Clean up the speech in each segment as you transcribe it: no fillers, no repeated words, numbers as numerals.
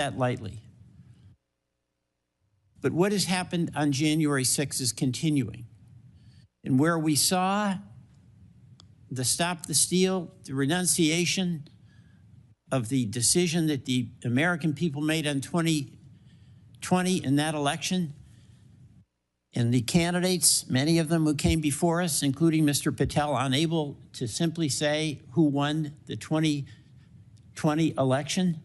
that lightly. But what has happened on January 6th is continuing. And where we saw the Stop the Steal, the renunciation of the decision that the American people made on 2020 in that election, and the candidates, many of them who came before us, including Mr. Patel, unable to simply say who won the 2020 election,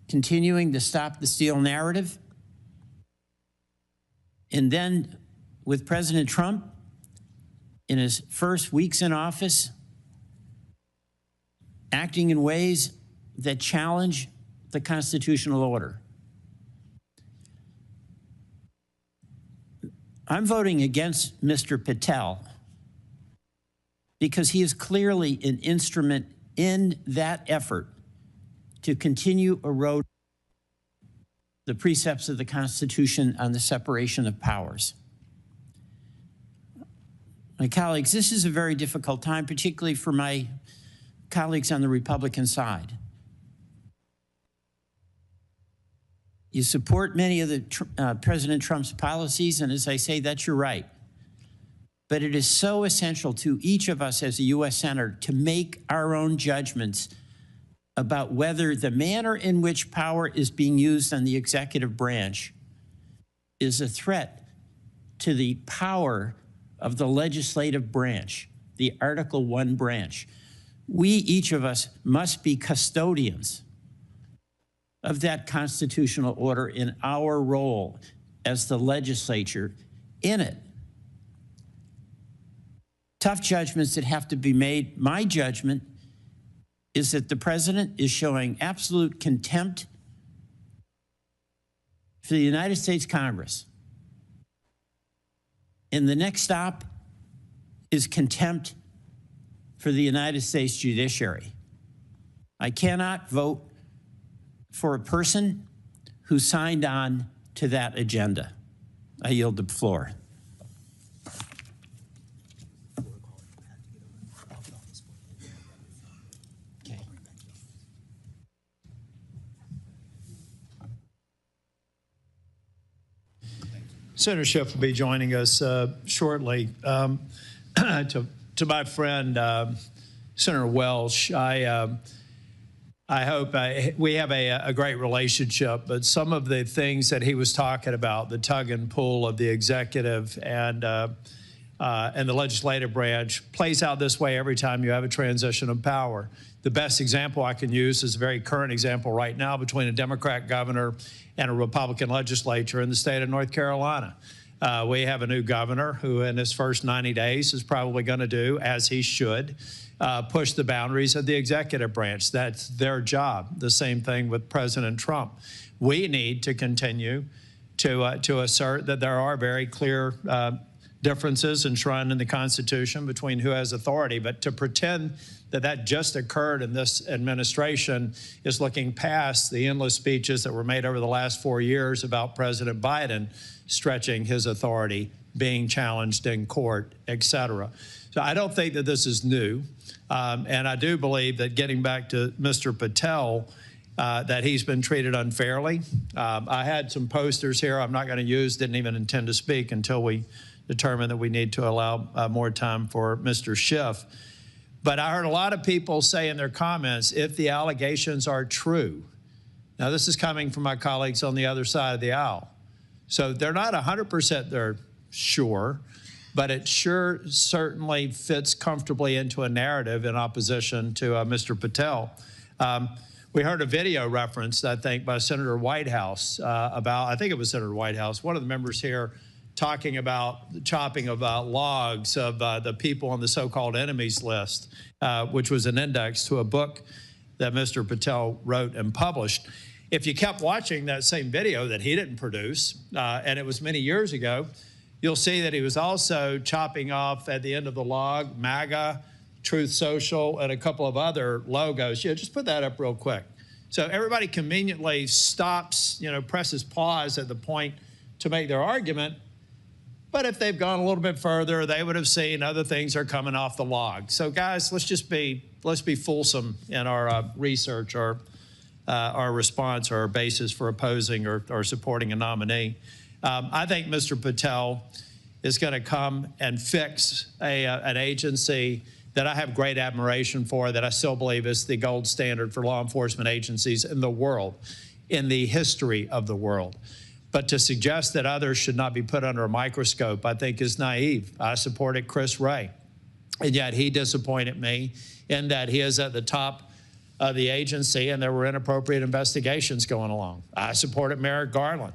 continuing the Stop the Steal narrative. And then with President Trump, in his first weeks in office, acting in ways that challenge the constitutional order. I'm voting against Mr. Patel because he is clearly an instrument in that effort to continue eroding the precepts of the Constitution on the separation of powers. My colleagues, this is a very difficult time, particularly for my colleagues on the Republican side. You support many of the President Trump's policies, and as I say, that's your right. But it is so essential to each of us as a U.S. Senator to make our own judgments about whether the manner in which power is being used on the executive branch is a threat to the power of the legislative branch, the Article I branch. We, each of us, must be custodians of that constitutional order in our role as the legislature in it. Tough judgments that have to be made. My judgment is that the president is showing absolute contempt for the United States Congress. And the next stop is contempt for the United States judiciary. I cannot vote for a person who signed on to that agenda. I yield the floor. Okay. Senator Schiff will be joining us shortly. To my friend, Senator Welch, I hope we have a great relationship, but some of the things that he was talking about, the tug and pull of the executive and the legislative branch, plays out this way every time you have a transition of power. The best example I can use is a very current example right now between a Democrat governor and a Republican legislature in the state of North Carolina. We have a new governor who in his first 90 days is probably going to do, as he should, push the boundaries of the executive branch. That's their job. The same thing with President Trump. We need to continue to assert that there are very clear differences enshrined in the Constitution between who has authority, but to pretend that that just occurred in this administration is looking past the endless speeches that were made over the last 4 years about President Biden stretching his authority, being challenged in court, et cetera. So I don't think that this is new. And I do believe that, getting back to Mr. Patel, that he's been treated unfairly. I had some posters here I'm not going to use, didn't even intend to speak until we determined that we need to allow more time for Mr. Schiff. But I heard a lot of people say in their comments, if the allegations are true. Now, this is coming from my colleagues on the other side of the aisle. So they're not 100% they're sure, but it sure certainly fits comfortably into a narrative in opposition to Mr. Patel. We heard a video reference, I think, by Senator Whitehouse about, I think it was Senator Whitehouse, one of the members here, talking about the chopping of logs of the people on the so-called enemies list, which was an index to a book that Mr. Patel wrote and published. If you kept watching that same video that he didn't produce, and it was many years ago, you'll see that he was also chopping off at the end of the log MAGA, Truth Social, and a couple of other logos. Yeah, just put that up real quick. So everybody conveniently stops, presses pause at the point to make their argument. But if they've gone a little bit further, they would have seen other things are coming off the log. So guys, let's be fulsome in our research, our our response or our basis for opposing or supporting a nominee. I think Mr. Patel is going to come and fix an agency that I have great admiration for, that I still believe is the gold standard for law enforcement agencies in the world, in the history of the world. But to suggest that others should not be put under a microscope, I think is naive. I supported Chris Wray, and yet he disappointed me in that he is at the top of the agency and there were inappropriate investigations going along. I supported Merrick Garland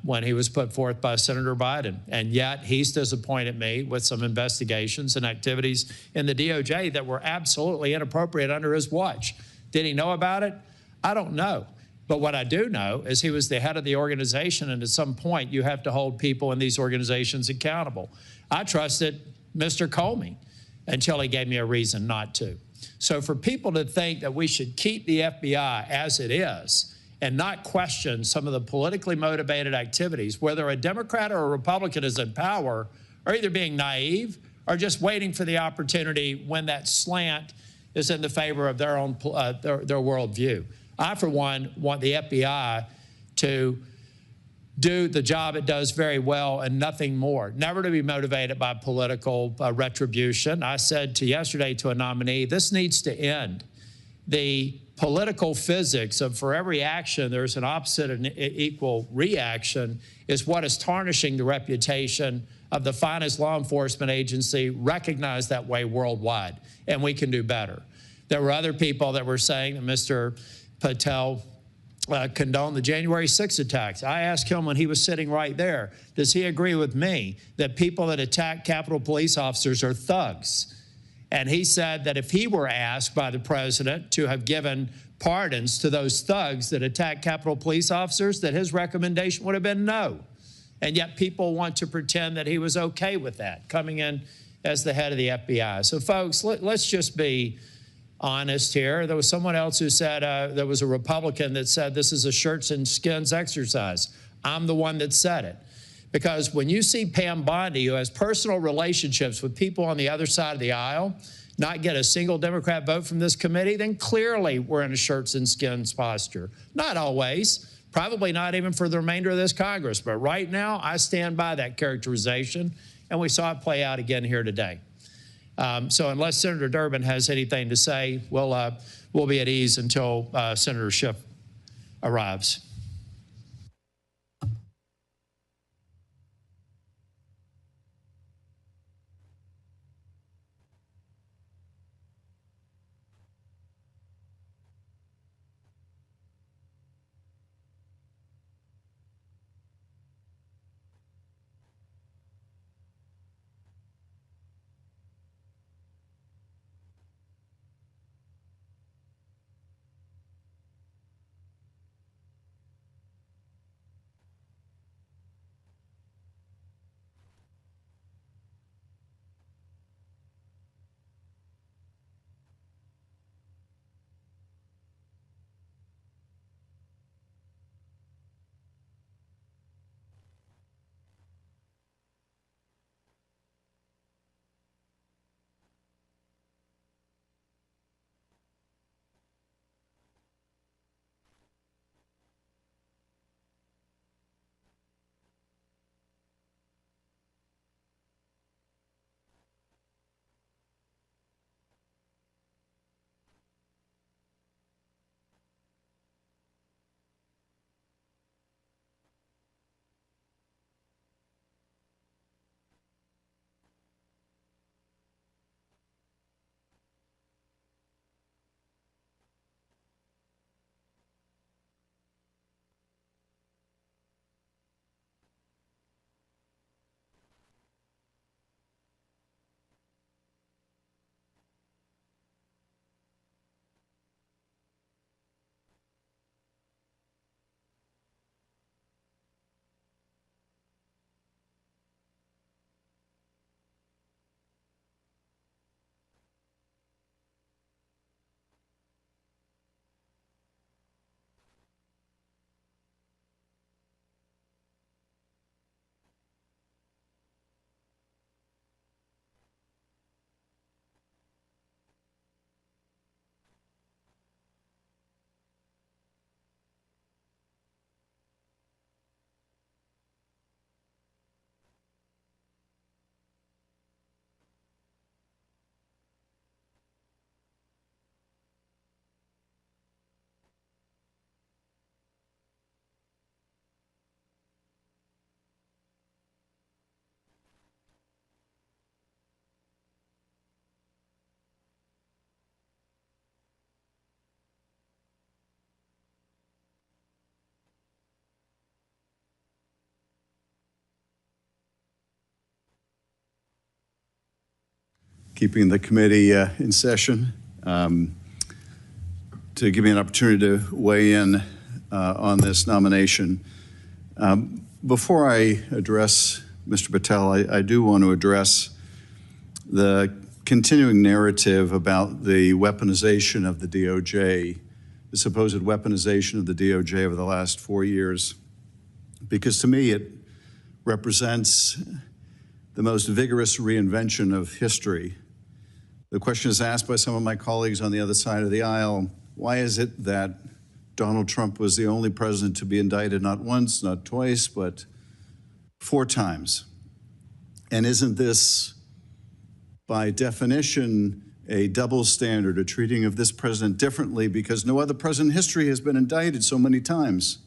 when he was put forth by Senator Biden, and yet he's disappointed me with some investigations and activities in the DOJ that were absolutely inappropriate under his watch. Did he know about it? I don't know. But what I do know is he was the head of the organization, and at some point you have to hold people in these organizations accountable. I trusted Mr. Comey until he gave me a reason not to. So for people to think that we should keep the FBI as it is and not question some of the politically motivated activities, whether a Democrat or a Republican is in power, are either being naive or just waiting for the opportunity when that slant is in the favor of their own their worldview. I, for one, want the FBI to do the job it does very well and nothing more, never to be motivated by political retribution. I said yesterday to a nominee, this needs to end. The political physics of for every action there's an opposite and equal reaction is what is tarnishing the reputation of the finest law enforcement agency recognized that way worldwide, and we can do better. There were other people that were saying that Mr. Patel condoned the January 6 attacks. I asked him when he was sitting right there, does he agree with me that people that attack Capitol Police officers are thugs? And he said that if he were asked by the president to have given pardons to those thugs that attack Capitol Police officers, that his recommendation would have been no. And yet people want to pretend that he was okay with that, coming in as the head of the FBI. So folks, let's just be honest here. There was someone else who said, there was a Republican that said this is a shirts and skins exercise. I'm the one that said it. Because when you see Pam Bondi, who has personal relationships with people on the other side of the aisle, not get a single Democrat vote from this committee, then clearly we're in a shirts and skins posture. Not always, probably not even for the remainder of this Congress. But right now, I stand by that characterization, and we saw it play out again here today. So unless Senator Durbin has anything to say, we'll be at ease until Senator Schiff arrives. keeping the committee in session, to give me an opportunity to weigh in on this nomination. Before I address Mr. Patel, I do want to address the continuing narrative about the weaponization of the DOJ, the supposed weaponization of the DOJ over the last 4 years, because to me it represents the most vigorous reinvention of history. The question is asked by some of my colleagues on the other side of the aisle, why is it that Donald Trump was the only president to be indicted not once, not twice, but 4 times? And isn't this, by definition, a double standard, a treating of this president differently because no other president in history has been indicted so many times?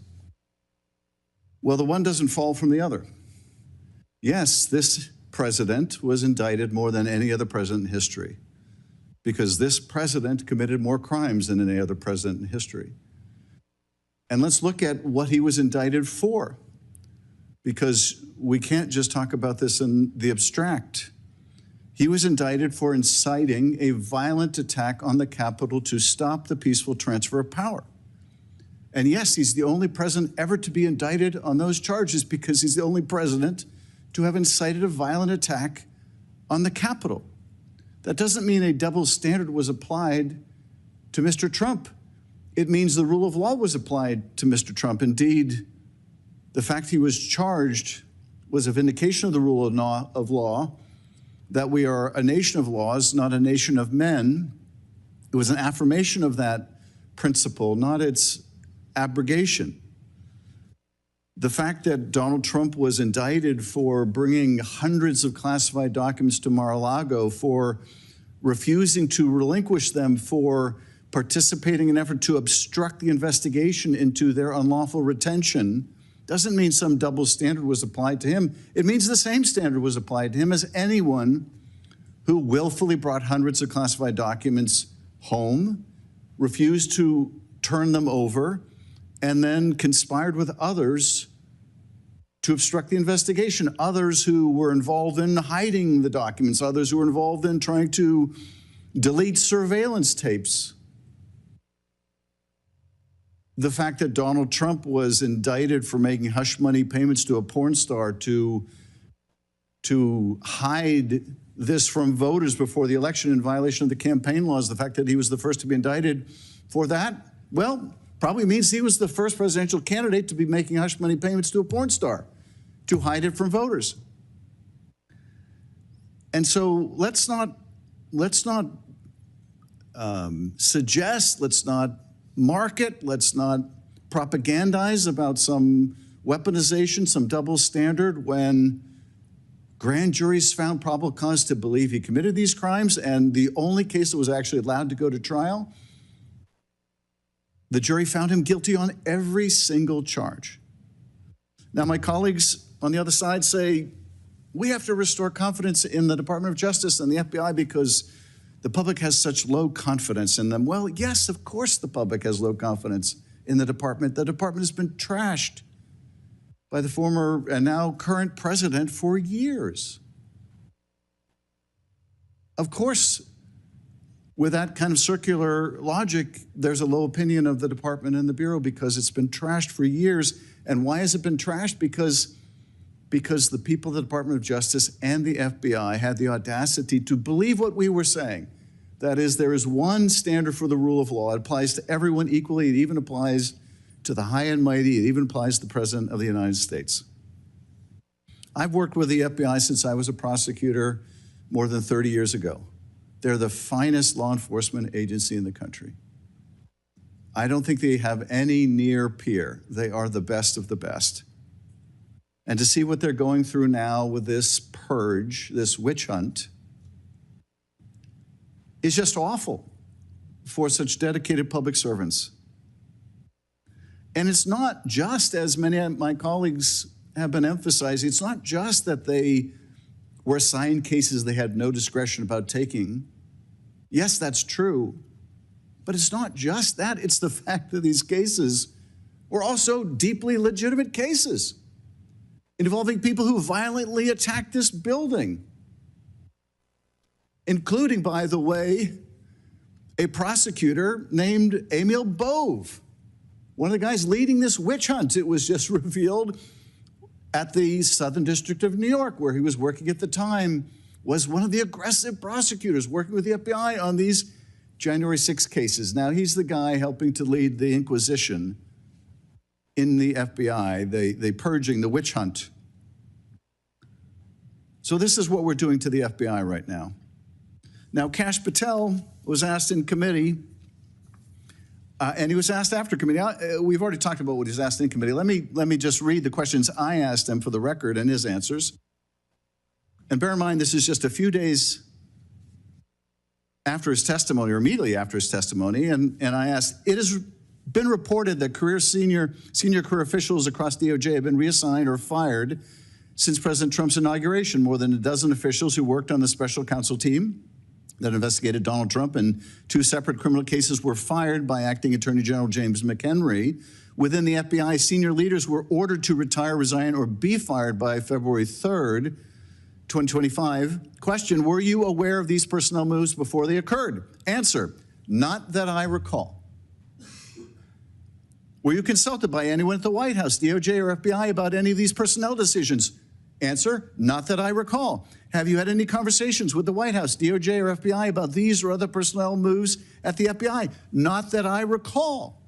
Well, the one doesn't fall from the other. Yes, this president was indicted more than any other president in history because this president committed more crimes than any other president in history. And let's look at what he was indicted for, because we can't just talk about this in the abstract. He was indicted for inciting a violent attack on the Capitol to stop the peaceful transfer of power. And yes, he's the only president ever to be indicted on those charges because he's the only president to have incited a violent attack on the Capitol. That doesn't mean a double standard was applied to Mr. Trump. It means the rule of law was applied to Mr. Trump. Indeed, the fact he was charged was a vindication of the rule of law, that we are a nation of laws, not a nation of men. It was an affirmation of that principle, not its abrogation. The fact that Donald Trump was indicted for bringing hundreds of classified documents to Mar-a-Lago, for refusing to relinquish them, for participating in an effort to obstruct the investigation into their unlawful retention, doesn't mean some double standard was applied to him. It means the same standard was applied to him as anyone who willfully brought hundreds of classified documents home, refused to turn them over, and then conspired with others to obstruct the investigation. Others who were involved in hiding the documents, others who were involved in trying to delete surveillance tapes. The fact that Donald Trump was indicted for making hush money payments to a porn star to hide this from voters before the election in violation of the campaign laws, the fact that he was the first to be indicted for that, well, probably means he was the first presidential candidate to be making hush money payments to a porn star to hide it from voters. And so let's not suggest, let's not market, let's not propagandize about some weaponization, some double standard when grand juries found probable cause to believe he committed these crimes, and the only case that was actually allowed to go to trial, the jury found him guilty on every single charge. Now, my colleagues on the other side say, we have to restore confidence in the Department of Justice and the FBI because the public has such low confidence in them. Well, yes, of course the public has low confidence in the department. The department has been trashed by the former and now current president for years. Of course, with that kind of circular logic, there's a low opinion of the department and the Bureau because it's been trashed for years. And why has it been trashed? Because the people of the Department of Justice and the FBI had the audacity to believe what we were saying. That is, there is one standard for the rule of law. It applies to everyone equally. It even applies to the high and mighty. It even applies to the President of the United States. I've worked with the FBI since I was a prosecutor more than 30 years ago. They're the finest law enforcement agency in the country. I don't think they have any near peer. They are the best of the best. And to see what they're going through now with this purge, this witch hunt, is just awful for such dedicated public servants. And it's not just, as many of my colleagues have been emphasizing, it's not just that they were assigned cases they had no discretion about taking. Yes, that's true. But it's not just that. It's the fact that these cases were also deeply legitimate cases involving people who violently attacked this building, including, by the way, a prosecutor named Emil Bove, one of the guys leading this witch hunt. It was just revealed at the Southern District of New York, where he was working at the time, was one of the aggressive prosecutors working with the FBI on these January 6 cases. Now, he's the guy helping to lead the Inquisition in the FBI, the purging, the witch hunt. So this is what we're doing to the FBI right now. Now, Kash Patel was asked in committee, and he was asked after committee. We've already talked about what he was asked in committee. Let me just read the questions I asked him for the record and his answers. And bear in mind, this is just a few days after his testimony, or immediately after his testimony, and I asked, it has been reported that senior career officials across DOJ have been reassigned or fired since President Trump's inauguration. More than a dozen officials who worked on the special counsel team that investigated Donald Trump in 2 separate criminal cases were fired by Acting Attorney General James McHenry. Within the FBI, senior leaders were ordered to retire, resign, or be fired by February 3rd, 2025. Question, were you aware of these personnel moves before they occurred? Answer, not that I recall. Were you consulted by anyone at the White House, DOJ, or FBI about any of these personnel decisions? Answer, not that I recall. Have you had any conversations with the White House, DOJ, or FBI about these or other personnel moves at the FBI? Not that I recall.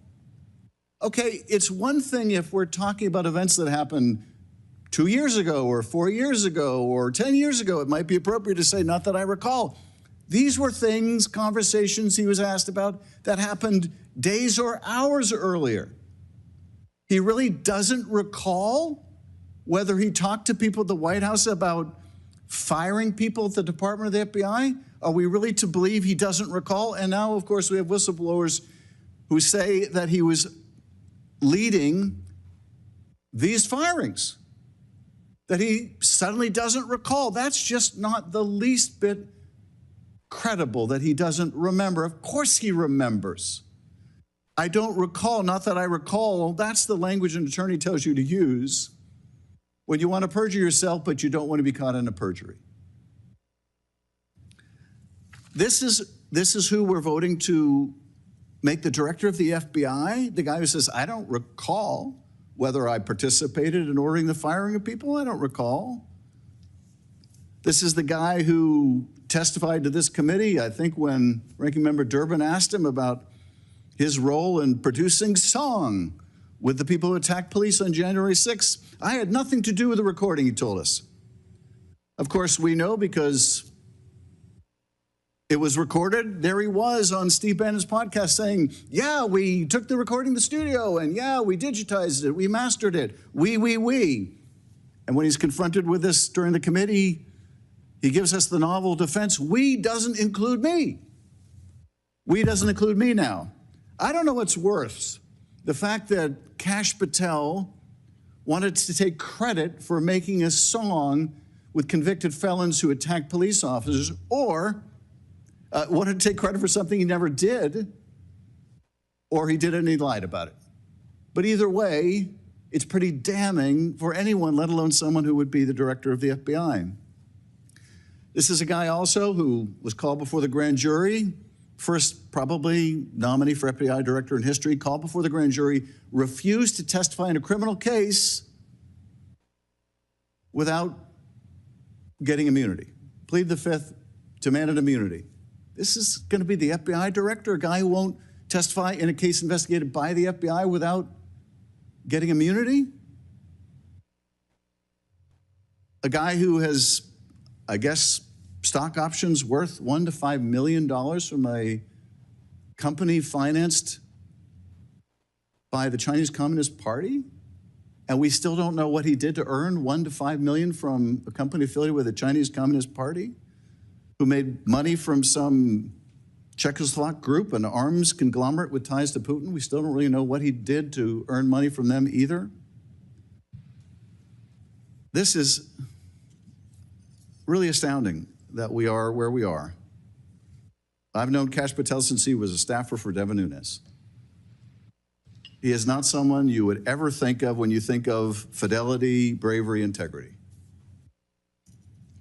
Okay, it's one thing if we're talking about events that happened 2 years ago or 4 years ago or 10 years ago. It might be appropriate to say, not that I recall. These were things, conversations he was asked about that happened days or hours earlier. He really doesn't recall whether he talked to people at the White House about firing people at the Department of the FBI. Are we really to believe he doesn't recall? And now, of course, we have whistleblowers who say that he was leading these firings, that he suddenly doesn't recall. That's just not the least bit credible that he doesn't remember. Of course he remembers. I don't recall, not that I recall. That's the language an attorney tells you to use when you want to perjure yourself, but you don't want to be caught in a perjury. This is who we're voting to make the director of the FBI, the guy who says, I don't recall whether I participated in ordering the firing of people. I don't recall. This is the guy who testified to this committee, I think, when Ranking Member Durbin asked him about his role in producing song with the people who attacked police on January 6th. I had nothing to do with the recording, he told us. Of course, we know because it was recorded. There he was on Steve Bannon's podcast saying, yeah, we took the recording in the studio, and yeah, we digitized it, we mastered it, we. And when he's confronted with this during the committee, he gives us the novel defense, we doesn't include me. We doesn't include me now. I don't know what's worse, the fact that Kash Patel wanted to take credit for making a song with convicted felons who attacked police officers, or wanted to take credit for something he never did, or he did it and he lied about it. But either way, it's pretty damning for anyone, let alone someone who would be the director of the FBI. This is a guy also who was called before the grand jury, first probably nominee for FBI director in history, called before the grand jury, refused to testify in a criminal case without getting immunity. Plead the fifth, demanded immunity. This is going to be the FBI director, a guy who won't testify in a case investigated by the FBI without getting immunity? A guy who has, I guess, stock options worth $1 to $5 million from a company financed by the Chinese Communist Party? And we still don't know what he did to earn $1 to $5 million from a company affiliated with the Chinese Communist Party, who made money from some Czechoslovak group, an arms conglomerate with ties to Putin. We still don't really know what he did to earn money from them either. This is really astounding that we are where we are. I've known Kash Patel since he was a staffer for Devin Nunes. He is not someone you would ever think of when you think of fidelity, bravery, integrity.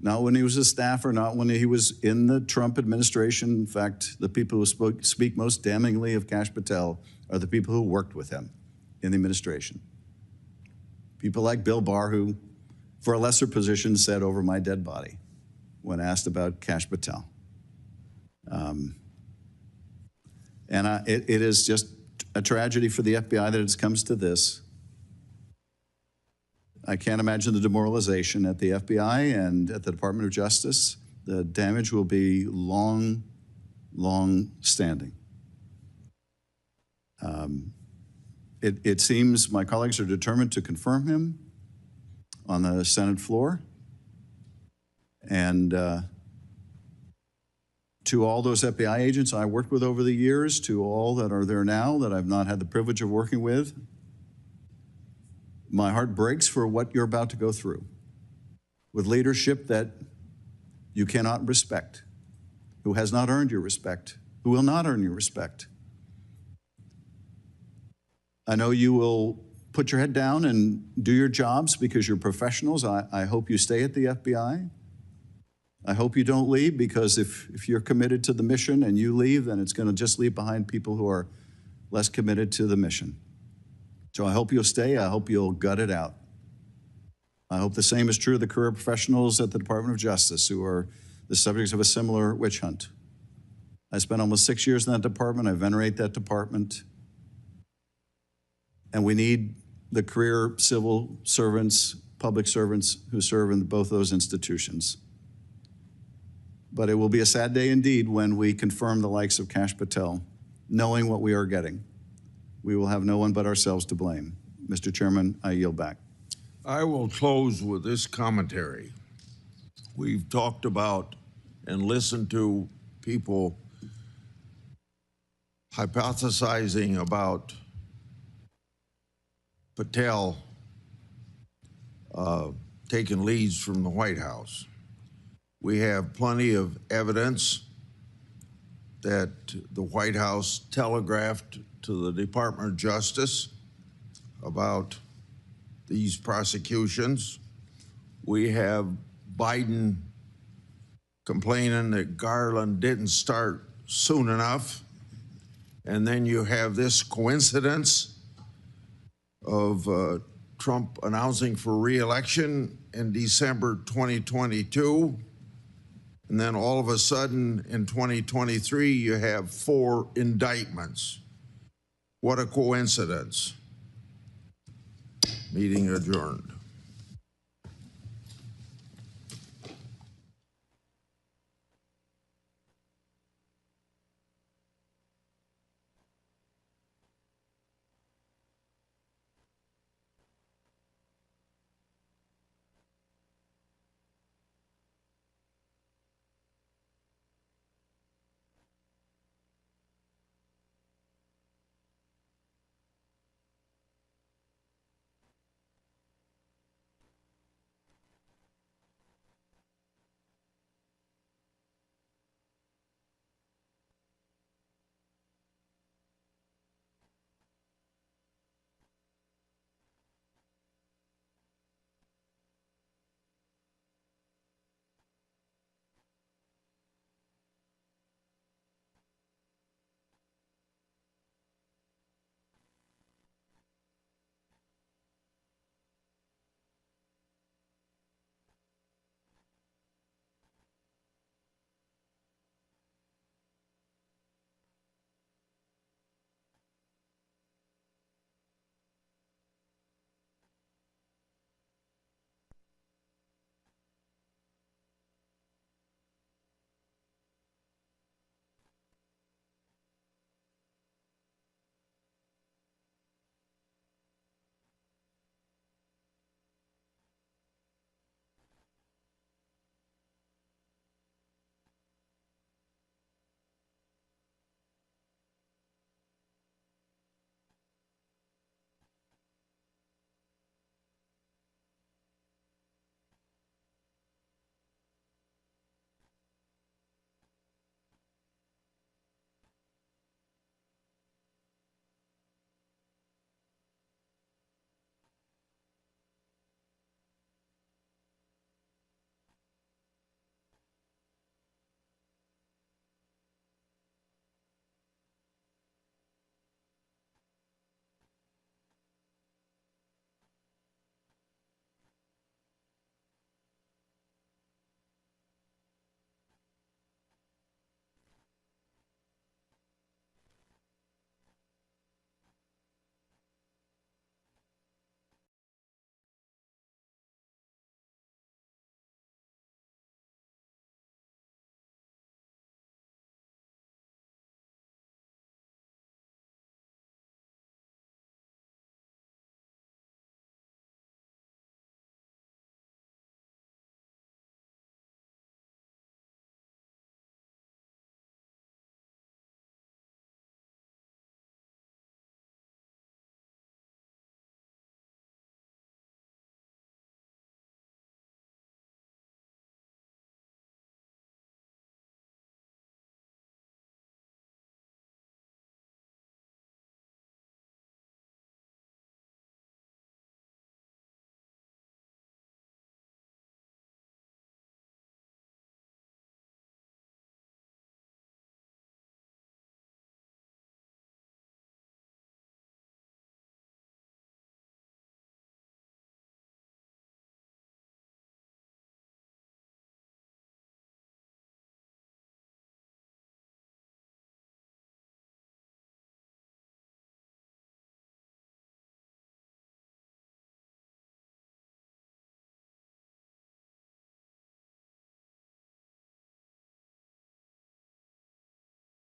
Not when he was a staffer, not when he was in the Trump administration. In fact, the people who speak most damningly of Kash Patel are the people who worked with him in the administration. People like Bill Barr, who, for a lesser position, said over my dead body when asked about Kash Patel. It is just a tragedy for the FBI that it comes to this. I can't imagine the demoralization at the FBI and at the Department of Justice. The damage will be long, long standing. It seems my colleagues are determined to confirm him on the Senate floor. And to all those FBI agents I worked with over the years, to all that are there now that I've not had the privilege of working with, my heart breaks for what you're about to go through with leadership that you cannot respect, who has not earned your respect, who will not earn your respect. I know you will put your head down and do your jobs because you're professionals. I hope you stay at the FBI. I hope you don't leave, because if you're committed to the mission and you leave, then it's going to just leave behind people who are less committed to the mission. So I hope you'll stay. I hope you'll gut it out. I hope the same is true of the career professionals at the Department of Justice who are the subjects of a similar witch hunt. I spent almost 6 years in that department. I venerate that department. And we need the career civil servants, public servants who serve in both those institutions. But it will be a sad day indeed when we confirm the likes of Kash Patel, knowing what we are getting. We will have no one but ourselves to blame. Mr. Chairman, I yield back. I will close with this commentary. We've talked about and listened to people hypothesizing about Patel taking leads from the White House. We have plenty of evidence that the White House telegraphed to the Department of Justice about these prosecutions. We have Biden complaining that Garland didn't start soon enough. And then you have this coincidence of Trump announcing for re-election in December 2022. And then all of a sudden in 2023, you have 4 indictments. What a coincidence. Meeting adjourned.